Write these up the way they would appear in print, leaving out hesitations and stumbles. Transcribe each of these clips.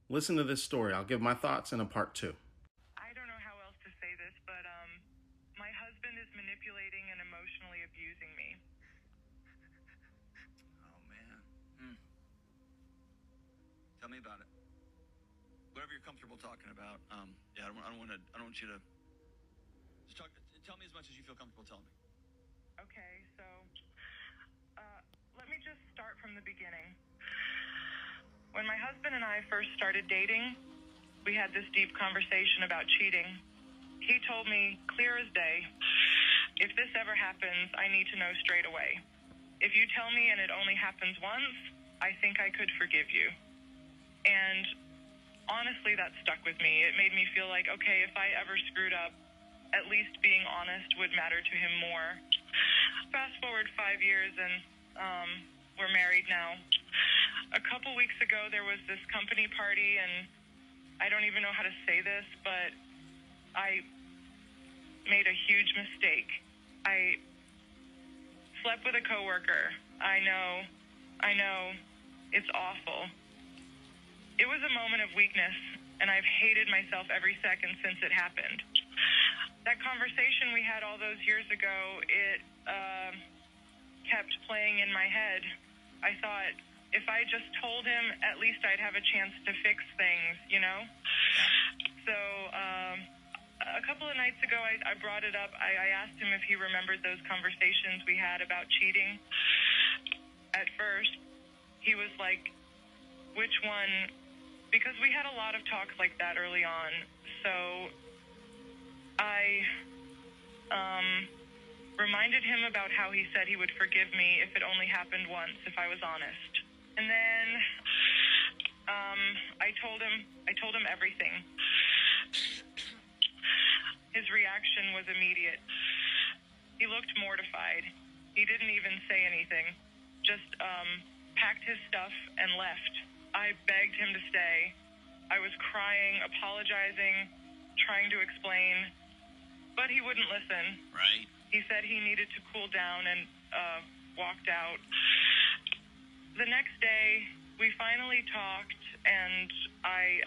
Listen to this story. I'll give my thoughts in a part two. I don't know how else to say this, but my husband is manipulating and emotionally abusing me. Oh man. Tell me about it. Whatever you're comfortable talking about. Yeah, I don't want you to. Just talk. Tell me as much as you feel comfortable telling me. Okay, so let me just start from the beginning. When my husband and I first started dating, we had this deep conversation about cheating. He told me, clear as day, if this ever happens, I need to know straight away. If you tell me and it only happens once, I think I could forgive you. And honestly, that stuck with me. It made me feel like, okay, if I ever screwed up, at least being honest would matter to him more. Fast forward 5 years and we're married now. A couple weeks ago, there was this company party, and I don't even know how to say this, but I made a huge mistake. I slept with a coworker. I know, it's awful. It was a moment of weakness, and I've hated myself every second since it happened. That conversation we had all those years ago, it kept playing in my head. I thought, if I just told him, at least I'd have a chance to fix things, you know? So a couple of nights ago, I brought it up. I asked him if he remembered those conversations we had about cheating. At first, he was like, which one? Because we had a lot of talks like that early on. So I reminded him about how he said he would forgive me if it only happened once, if I was honest. And then I told him everything. His reaction was immediate. He looked mortified. He didn't even say anything. Just packed his stuff and left. I begged him to stay. I was crying, apologizing, trying to explain, but he wouldn't listen. Right. He said he needed to cool down and walked out. The next day, we finally talked, and I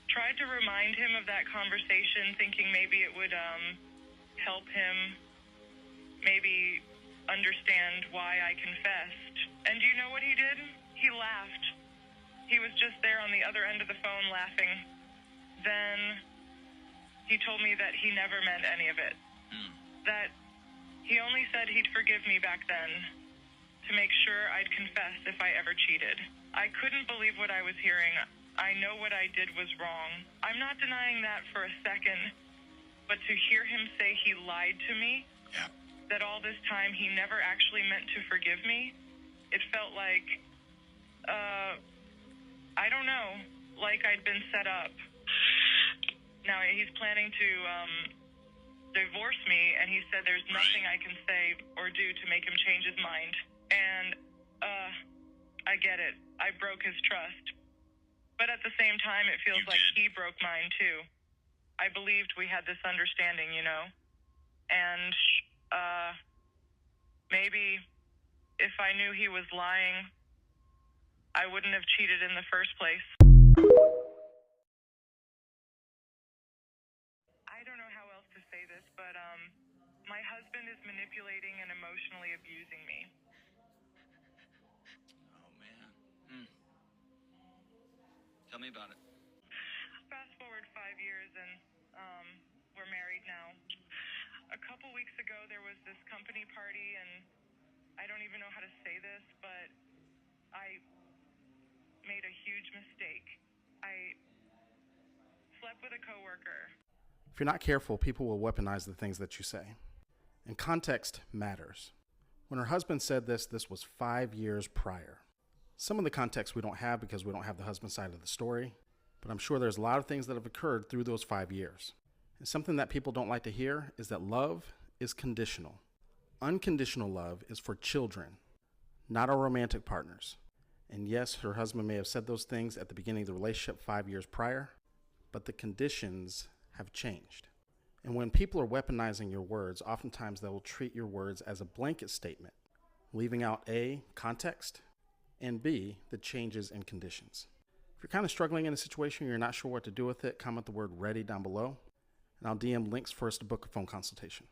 tried to remind him of that conversation, thinking maybe it would help him maybe understand why I confessed. And do you know what he did? He laughed. He was just there on the other end of the phone laughing. Then he told me that he never meant any of it. That he only said he'd forgive me back then to make sure I'd confess if I ever cheated. I couldn't believe what I was hearing. I know what I did was wrong. I'm not denying that for a second, but to hear him say he lied to me, that all this time he never actually meant to forgive me, it felt like, I don't know, like I'd been set up. Now he's planning to divorce me, and he said there's nothing I can say or do to make him change his mind. And I get it. I broke his trust. But at the same time, it feels like he broke mine too. I believed we had this understanding, you know? And maybe if I knew he was lying, I wouldn't have cheated in the first place. I don't know how else to say this, but my husband is manipulating and emotionally abusing me. Oh man. Tell me about it. Fast forward 5 years and we're married now. A couple weeks ago, there was this company party, and I don't even know how to say this, but I made a huge mistake. I slept with a coworker. If you're not careful, people will weaponize the things that you say. And context matters. When her husband said this was 5 years prior. Some of the context we don't have because we don't have the husband side of the story, but I'm sure there's a lot of things that have occurred through those 5 years. And something that people don't like to hear is that love is conditional. Unconditional love is for children, not our romantic partners. And yes, her husband may have said those things at the beginning of the relationship 5 years prior, but the conditions have changed. And when people are weaponizing your words, oftentimes they will treat your words as a blanket statement, leaving out A, context, and B, the changes in conditions. If you're kind of struggling in a situation, you're not sure what to do with it, comment the word ready down below, and I'll DM links for us to book a phone consultation.